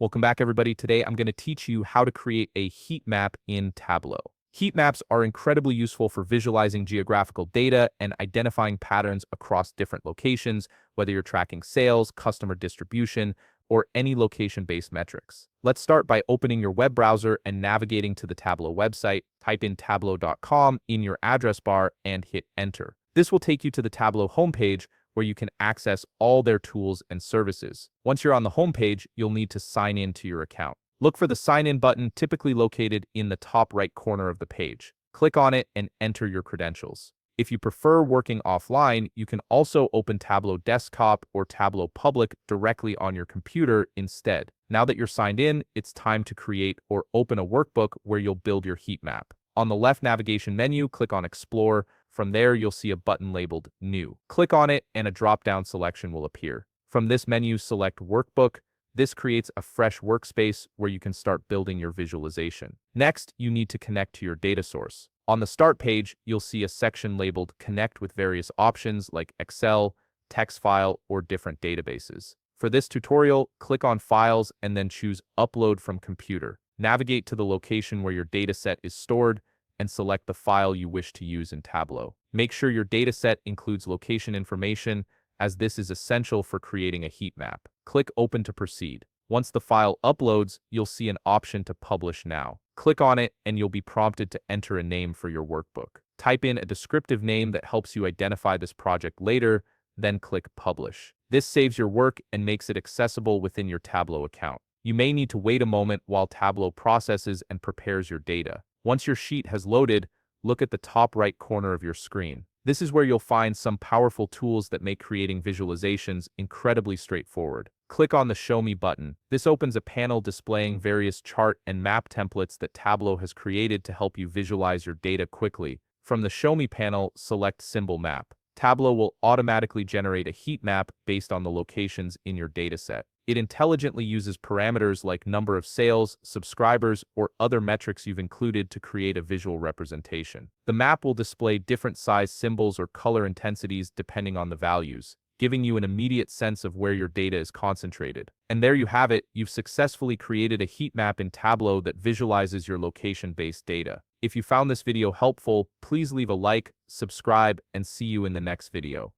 Welcome back, everybody. Today, I'm going to teach you how to create a heat map in Tableau. Heat maps are incredibly useful for visualizing geographical data and identifying patterns across different locations, whether you're tracking sales, customer distribution, or any location-based metrics. Let's start by opening your web browser and navigating to the Tableau website. Type in tableau.com in your address bar and hit enter. This will take you to the Tableau homepage, where you can access all their tools and services. Once you're on the homepage, you'll need to sign in to your account. Look for the sign in button, typically located in the top right corner of the page. Click on it and enter your credentials. If you prefer working offline, you can also open Tableau Desktop or Tableau Public directly on your computer instead. Now that you're signed in, it's time to create or open a workbook where you'll build your heat map. On the left navigation menu, click on Explore. From there, you'll see a button labeled New. Click on it and a drop-down selection will appear. From this menu, select Workbook. This creates a fresh workspace where you can start building your visualization. Next, you need to connect to your data source. On the Start page, you'll see a section labeled Connect with various options like Excel, text file, or different databases. For this tutorial, click on Files and then choose Upload from Computer. Navigate to the location where your dataset is stored and select the file you wish to use in Tableau. Make sure your dataset includes location information, as this is essential for creating a heat map. Click Open to proceed. Once the file uploads, you'll see an option to Publish Now. Click on it and you'll be prompted to enter a name for your workbook. Type in a descriptive name that helps you identify this project later, then click Publish. This saves your work and makes it accessible within your Tableau account. You may need to wait a moment while Tableau processes and prepares your data. Once your sheet has loaded, look at the top right corner of your screen. This is where you'll find some powerful tools that make creating visualizations incredibly straightforward. Click on the Show Me button. This opens a panel displaying various chart and map templates that Tableau has created to help you visualize your data quickly. From the Show Me panel, select Symbol Map. Tableau will automatically generate a heat map based on the locations in your dataset. It intelligently uses parameters like number of sales, subscribers, or other metrics you've included to create a visual representation. The map will display different size symbols or color intensities depending on the values, giving you an immediate sense of where your data is concentrated. And there you have it, you've successfully created a heat map in Tableau that visualizes your location-based data. If you found this video helpful, please leave a like, subscribe, and see you in the next video.